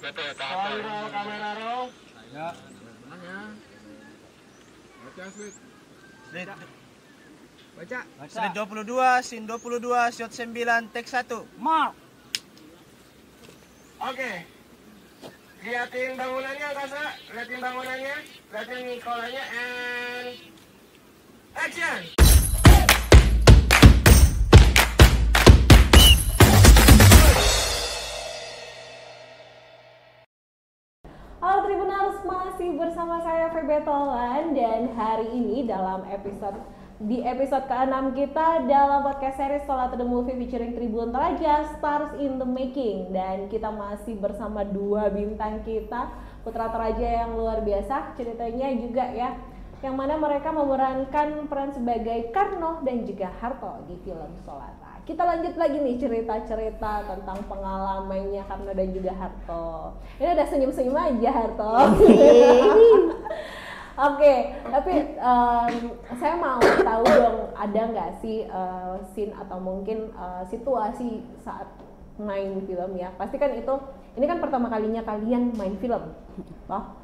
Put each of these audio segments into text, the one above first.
Kontrol kamera roll. Ya. Baca Sweet. Baca. Slide 22, scene 22, shot 9, take 1. Mark. Oke. Liatin bangunannya, Kasa. Liatin bangunannya. Liatin Nikolanya and action. Halo Tribuners, masih bersama saya Febe Tolan dan hari ini dalam episode ke-6 kita dalam podcast series Solat The Movie featuring Tribun Toraja Stars in the Making, dan kita masih bersama dua bintang kita, Putra Toraja yang luar biasa ceritanya juga ya, yang mana mereka memerankan peran sebagai Karno dan juga Harto di film Solat. Kita lanjut lagi nih cerita-cerita tentang pengalamannya Karno dan juga Harto. Ini udah senyum-senyum aja Harto. Oke, tapi saya mau tahu dong, ada nggak sih scene atau mungkin situasi saat main film ya? Pasti kan ini kan pertama kalinya kalian main film, toh?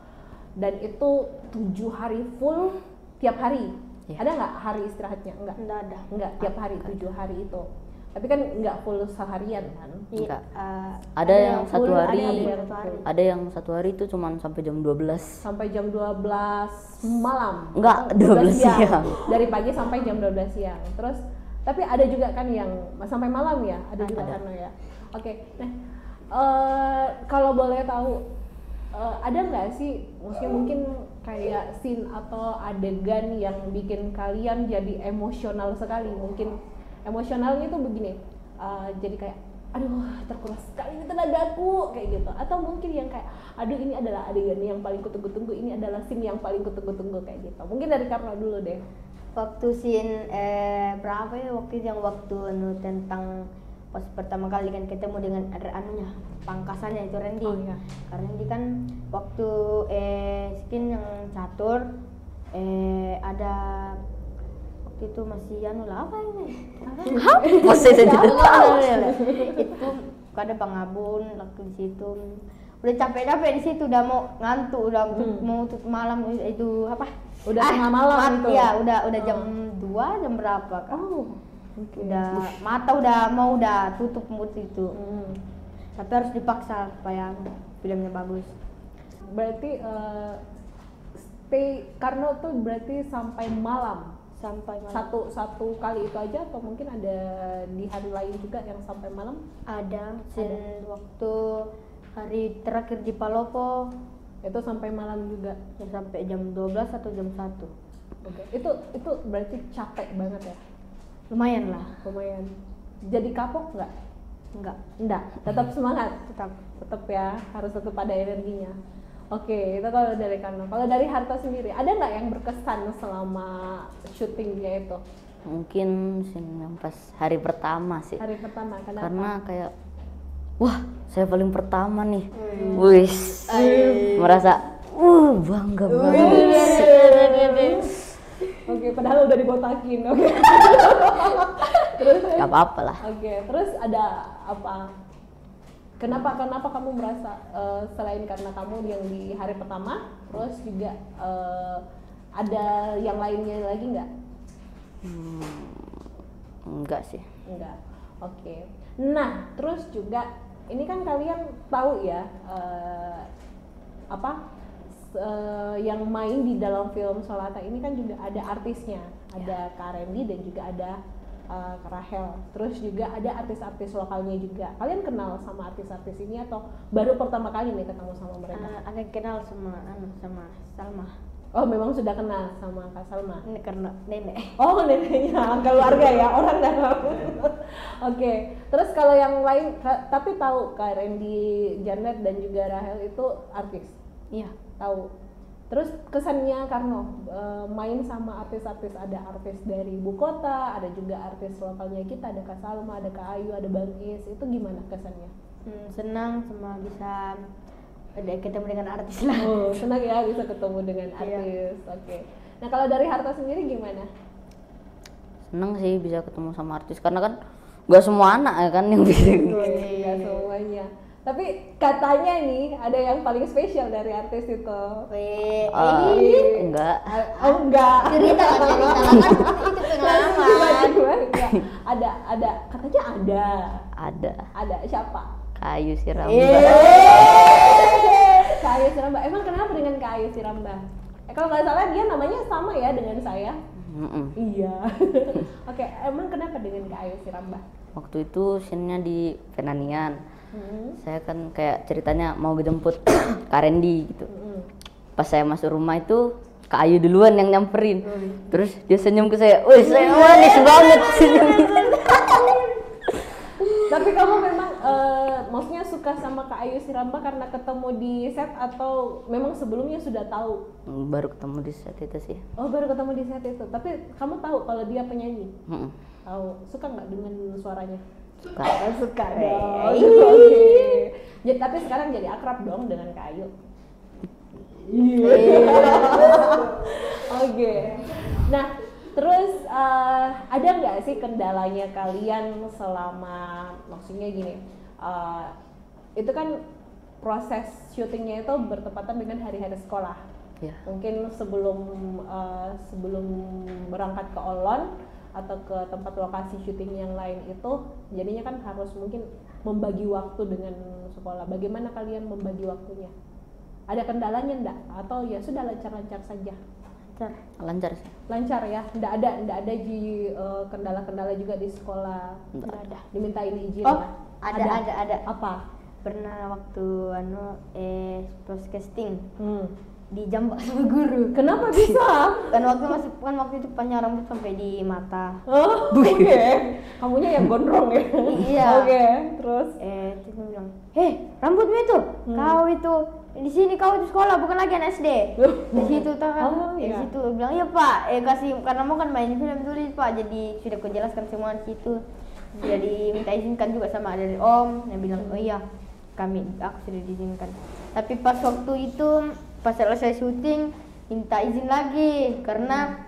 Dan itu 7 hari full tiap hari. Ya. Ada nggak hari istirahatnya? Enggak ada. Enggak, tiap hari 7 hari itu. Tapi kan nggak full seharian kan? Enggak. Ada yang satu hari. Ada yang satu hari itu cuma sampai jam 12. Sampai jam 12 malam. Enggak, 12 siang. Dari pagi sampai jam 12 siang. Terus tapi ada juga kan yang sampai malam ya? Ada juga kan ya. Oke. Nah, kalau boleh tahu ada nggak sih mungkin kayak scene atau adegan yang bikin kalian jadi emosional sekali? Mungkin emosionalnya tuh begini, jadi kayak aduh terkuras sekali ini tenagaku kayak gitu, atau mungkin yang kayak aduh ini adalah adegan yang paling kutunggu-tunggu, ini adalah scene yang paling kutunggu-tunggu kayak gitu. Mungkin dari Karno dulu deh. Waktu scene berapa ya, waktu tentang pas pertama kali kan ketemu dengan anunya pangkasannya itu Randy. Oh, iya. Karena dia kan waktu skin yang catur ada itu masih apa ini? Masih saja Itu ada pengabun waktu di situ. Udah capek-capek di situ, udah mau ngantuk, udah mau tutup malam itu apa? Udah tengah malam itu. Ya, udah jam 2 jam berapa kan? Oh. Okay. Udah mata udah tutup mood itu. Tapi harus dipaksa supaya filmnya bagus. Berarti stay Karno tuh berarti sampai malam. Satu kali itu aja atau mungkin ada di hari lain juga yang sampai malam? Ada waktu hari terakhir di Palopo itu sampai malam juga ya, sampai jam 12 atau jam 1. Oke. Itu berarti capek banget ya? Lumayan lah. Jadi kapok nggak? Enggak. Tetap semangat. Tetap ya, harus tetap ada energinya. Oke, itu kalau dari Karno. Kalau dari Harto sendiri, ada nggak yang berkesan selama syutingnya itu? Mungkin scene yang pas hari pertama sih. Hari pertama, kenapa? Karena kayak wah, saya paling pertama nih. Wis. Merasa bangga banget. Oke, padahal udah dibotakin. Oke. Terus Gak apa-apa lah. Oke, terus ada apa? Kenapa kamu merasa selain karena kamu yang di hari pertama, terus juga ada yang lainnya lagi nggak? Enggak sih. Enggak. Oke. Nah, terus juga ini kan kalian tahu ya yang main di dalam film Solata ini kan juga ada artisnya, ada Kak Randy dan juga ada Rahel, terus juga ada artis-artis lokalnya juga. Kalian kenal sama artis-artis ini atau baru pertama kali nih ketemu sama mereka? Ada kenal sama Salma. Oh, memang sudah kenal sama Kak Salma? Ini karena nenek. Oh, neneknya, keluarga ya, orang dalam. Oke, terus kalau yang lain, tapi tahu Kak Randy, Janet dan juga Rahel itu artis? Iya. Tahu. Terus kesannya Karno main sama artis-artis, ada artis dari ibu kota, ada juga artis lokalnya kita, ada Kak Salma, ada Kak Ayu, ada Bang Is, itu gimana kesannya? Senang sama bisa ketemu dengan artis lah. Oh, senang ya bisa ketemu dengan artis. Oke. Nah, kalau dari Harto sendiri gimana? Senang sih bisa ketemu sama artis karena kan gak semua anak ya kan yang bisa. Iya, semuanya. Tapi katanya nih ada yang paling spesial dari artis itu. Enggak. Oh enggak. Cerita kan itu pengalaman. Enggak. Ada katanya ada siapa? Kak Ayu Siramba. Kak Ayu Siramba. Emang kenapa dengan Kak Ayu Siramba? Kalau nggak salah dia namanya sama ya dengan saya. Iya. Oke, emang kenapa dengan Kak Ayu Siramba? Waktu itu scene-nya di Penanian. Saya kan kayak ceritanya mau dijemput Kak Randy gitu. Pas saya masuk rumah itu Kak Ayu duluan yang nyamperin. Terus dia senyum ke saya, "Wih, saya manis banget." Tapi kamu memang maksudnya suka sama Kak Ayu Siramba karena ketemu di set atau memang sebelumnya sudah tahu? Baru ketemu di set itu sih. Oh, baru ketemu di set itu. Tapi kamu tahu kalau dia penyanyi? Tahu. Suka nggak dengan suaranya? Suka. Suka dong. Oke. Jadi tapi sekarang jadi akrab dong dengan Kak Ayu. Oke. Nah, terus ada nggak sih kendalanya kalian selama, maksudnya gini, itu kan proses syutingnya itu bertepatan dengan hari-hari sekolah. Ya. Mungkin sebelum berangkat ke Olon atau ke tempat lokasi syuting yang lain itu jadinya kan harus mungkin membagi waktu dengan sekolah. Bagaimana kalian membagi waktunya? Ada kendalanya enggak? Atau ya sudah lancar-lancar saja? Lancar sih. Lancar ya? Enggak ada kendala-kendala juga di sekolah? Enggak ada. Dimintain izin Oh, ya? ada. Apa? Pernah waktu proses casting dijambak sama guru. Kenapa bisa? Kan waktu itu panjang rambut sampai di mata. Oh, oke. Kamunya yang gondrong ya? Iya. Oke, terus? Terus dia bilang, rambutmu itu, kau itu di sini kau itu sekolah bukan lagi anak SD. Di situ Oh, di iya. situ bilang iya Pak, kasih karena mau kan main film tulis Pak, jadi sudah kujelaskan semua di situ. Jadi minta izinkan juga sama dari Om, yang bilang oh iya aku sudah diizinkan. Tapi pas waktu itu pas selesai syuting minta izin lagi karena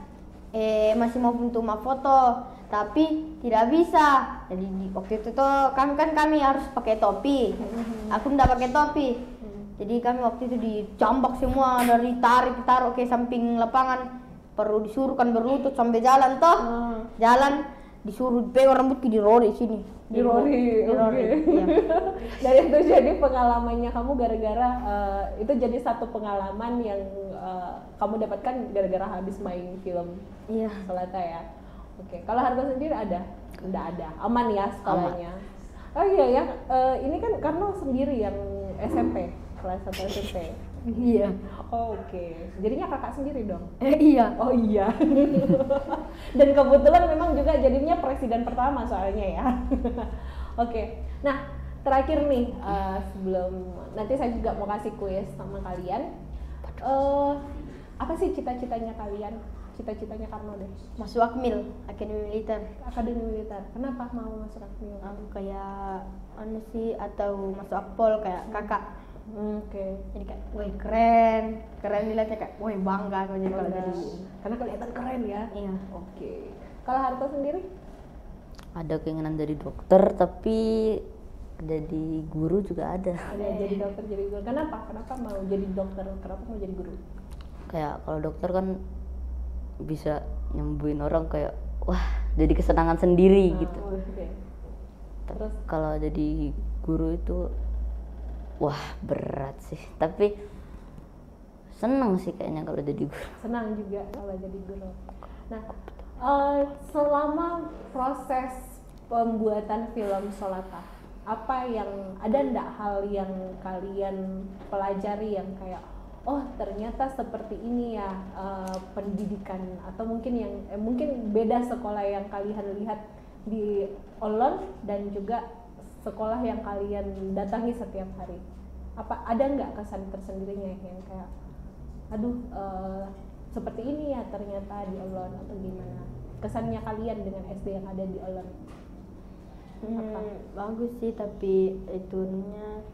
masih mau untuk foto tapi tidak bisa. Jadi waktu itu tuh kami harus pakai topi. Aku enggak pakai topi. Jadi kami waktu itu dijambak semua dari tarik ke samping lapangan. Perlu disuruh kan berlutut sampai jalan toh. Jalan disuruh pegang rambutku di rori sini. Di Rory. Iya. Dan itu jadi pengalamannya kamu gara-gara itu jadi satu pengalaman yang kamu dapatkan gara-gara habis main film Selata ya. Oke, kalau Harga sendiri ada? Enggak ada. Aman ya sekolahnya. Oh iya ya, ini kan Karno sendiri yang SMP, kelas 1 SMP. Iya. Oh, oke. Jadinya kakak sendiri dong? Iya. Oh iya. Dan kebetulan memang juga jadinya presiden pertama soalnya ya. Oke. Nah, terakhir nih sebelum nanti saya juga mau kasih kuis sama kalian. Apa sih cita-citanya kalian? Cita-citanya Karno deh. Masuk Akmil, Akademi Militer. Akademi Militer. Kenapa mau masuk Akmil? Aku kayak atau masuk Akpol kayak kakak. Oke. Jadi kayak, wih keren dilihatnya kayak, wih bangga aku jadi kalau jadi. Karena kelihatan keren ya. Iya. Oke. Kalau Harto sendiri? Ada keinginan jadi dokter tapi jadi guru juga ada. Ada jadi dokter, jadi guru. Kenapa mau jadi dokter? Kenapa mau jadi guru? Kayak kalau dokter kan bisa nyembuhin orang kayak wah jadi kesenangan sendiri gitu. Oke. Terus Kalau jadi guru itu wah berat sih, tapi senang sih kayaknya kalau jadi guru. senang juga kalau jadi guru. Nah, selama proses pembuatan film Solata, apa yang ada ndak hal yang kalian pelajari yang kayak oh ternyata seperti ini ya pendidikan, atau mungkin yang mungkin beda sekolah yang kalian lihat di Olon dan juga sekolah yang kalian datangi setiap hari? Apa ada nggak kesan tersendirinya yang kayak aduh seperti ini ya ternyata di Olon, atau gimana kesannya kalian dengan SD yang ada di Olon? Bagus sih, tapi itunya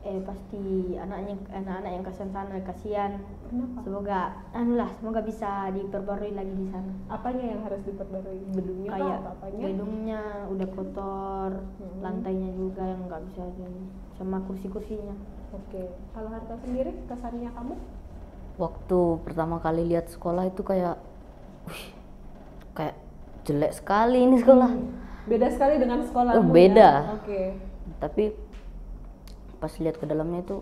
pasti anak-anak yang kasihan sana kasihan. Kenapa? Semoga bisa diperbarui lagi di sana. Apanya yang harus diperbarui? Gedungnya kah Kayak atau apanya? gedungnya udah kotor, lantainya juga yang nggak bisa sama kursi-kursinya. Oke. Kalau Harta sendiri kesannya kamu? Waktu pertama kali lihat sekolah itu kayak, wih, kayak jelek sekali ini sekolah. Beda sekali dengan sekolah. Beda. Oke. Tapi pas lihat ke dalamnya itu,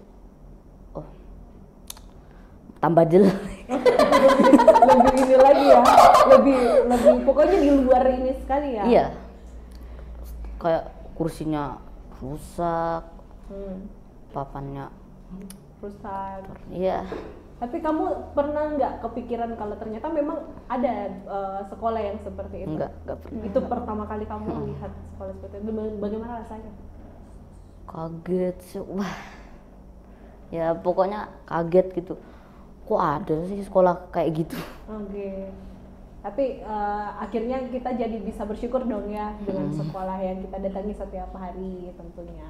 oh, tambah jelek. Lebih ini lagi ya. Lebih pokoknya di luar ini sekali ya. Iya. Kayak kursinya rusak, papannya Rusak. iya. Tapi kamu pernah nggak kepikiran kalau ternyata memang ada sekolah yang seperti itu? Enggak pernah. Itu pertama kali kamu lihat sekolah seperti itu. Bagaimana rasanya? Kaget sih, wah. Ya pokoknya kaget gitu. Kok ada sih sekolah kayak gitu? Oke. Tapi akhirnya kita jadi bisa bersyukur dong ya dengan sekolah yang kita datangi setiap hari tentunya.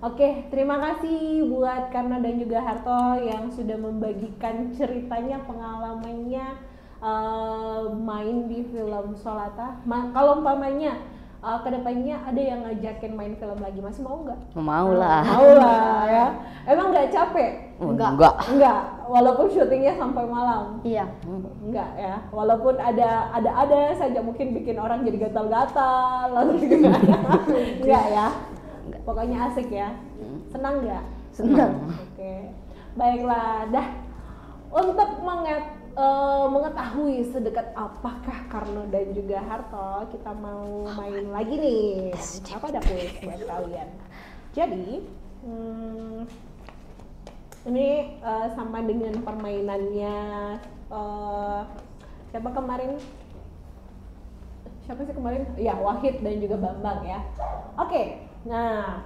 Oke, terima kasih buat Karno dan juga Harto yang sudah membagikan ceritanya, pengalamannya main di film Sholata. Kalau umpamanya kedepannya ada yang ngajakin main film lagi, masih mau nggak? Mau lah. Mau lah ya. Emang nggak capek? Enggak. Walaupun syutingnya sampai malam. Iya. Enggak ya. Walaupun ada saja mungkin bikin orang jadi gatal-gatal lalu enggak ya. Pokoknya asik ya. Senang nggak? Senang. Oke. Baiklah, dah. Untuk mengetahui sedekat apakah Karno dan juga Harto, kita mau main lagi nih. Apa ada kuis buat kalian? Jadi, ini sama dengan permainannya siapa sih kemarin? Ya, Wahid dan juga Bambang ya. Oke, nah,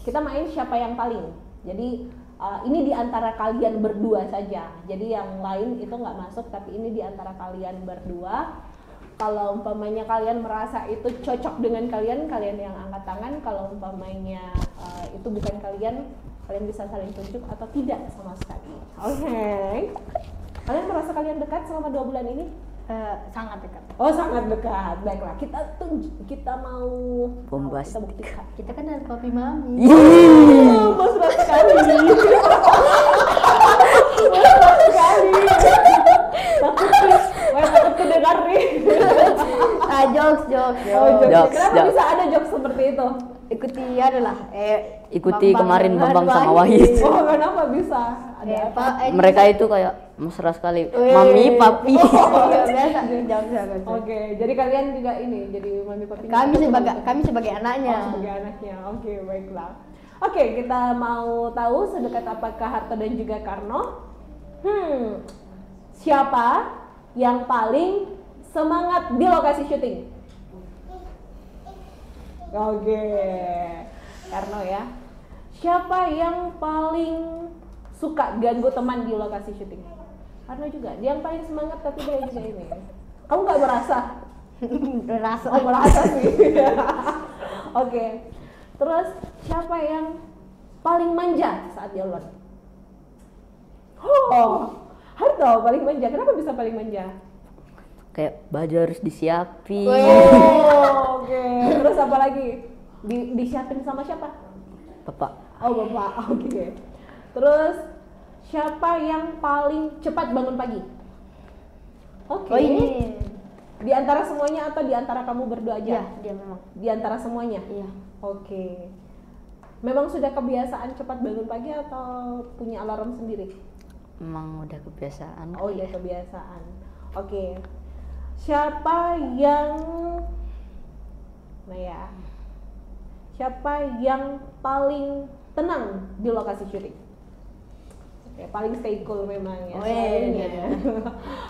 kita main siapa yang paling. Jadi ini di antara kalian berdua saja. Jadi yang lain itu nggak masuk, tapi ini di antara kalian berdua. Kalau umpamanya kalian merasa itu cocok dengan kalian yang angkat tangan. Kalau umpamanya itu bukan kalian bisa saling tunjuk atau tidak sama sekali. Oke. Kalian merasa kalian dekat selama 2 bulan ini? Sangat dekat. Oh, sangat dekat. Baiklah, kita mau Bombastik. kita buktikan. Kita kan dari papi mami. Mesra sekali. Mesra sekali. Takut kedengar nih. Jokes. Jokes. Kenapa bisa ada jokes seperti itu? Ikuti kemarin Bambang sama Wahid. Oh, kenapa bisa? Ada apa? Mereka itu kayak mesra sekali. Mami, papi. Biasa jokes. Oke, jadi kalian juga ini jadi mami papi. Kami sebagai anaknya. Sebagai anaknya. Oke, baiklah. Oke, kita mau tahu sedekat apakah Harto dan juga Karno. Siapa yang paling semangat di lokasi syuting? Oke, Karno ya. Siapa yang paling suka ganggu teman di lokasi syuting? Karno juga. Dia yang paling semangat tapi dia juga ini. Kamu nggak merasa? Merasa. Oh, merasa sih. Oke. Terus siapa yang paling manja saat di luar? Oh, Harto paling manja. Kenapa bisa paling manja? Kayak baju harus disiapin. Oh, oke. Terus apa lagi? Disiapin sama siapa? Bapak. Oh, Bapak. Oke. Terus siapa yang paling cepat bangun pagi? Oke. Oh, ini. Di antara semuanya atau di antara kamu berdua aja? Iya, dia memang. Di antara semuanya? Iya. Oke. Memang sudah kebiasaan cepat bangun pagi atau punya alarm sendiri? Emang udah kebiasaan. Oh, udah kebiasaan. Oke. Siapa yang paling tenang di lokasi syuting? Oke, paling stay cool memang ya.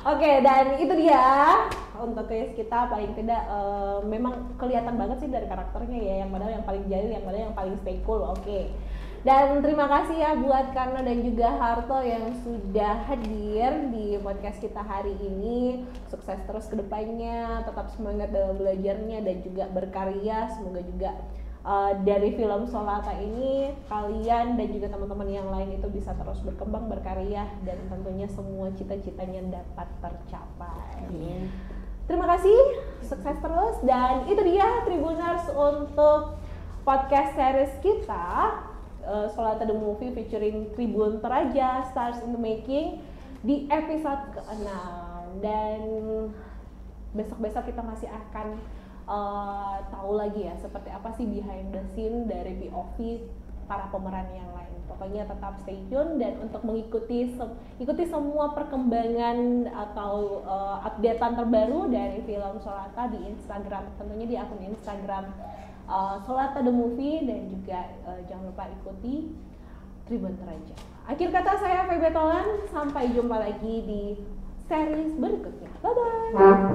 Oke, dan itu dia untuk quiz kita. Paling tidak memang kelihatan banget sih dari karakternya ya, yang mana yang paling jahil, yang mana yang paling stay cool. Oke. Dan terima kasih ya buat Karno dan juga Harto yang sudah hadir di podcast kita hari ini. Sukses terus ke depannya, tetap semangat dalam belajarnya dan juga berkarya. Semoga juga dari film Solata ini kalian dan juga teman-teman yang lain itu bisa terus berkembang, berkarya, dan tentunya semua cita-citanya dapat tercapai. Terima kasih, sukses terus, dan itu dia Tribuners untuk podcast series kita Solata the Movie featuring Tribun Toraja Stars in the Making di episode ke-6. Dan besok-besok kita masih akan tahu lagi ya seperti apa sih behind the scene dari POV para pemeran yang lain. Pokoknya tetap stay tune, dan untuk mengikuti ikuti semua perkembangan atau updatean terbaru dari film Solata di Instagram, tentunya di akun Instagram Solata the Movie, dan juga jangan lupa ikuti Tribun Toraja. Akhir kata saya Feby Tolan, sampai jumpa lagi di series berikutnya. Bye bye.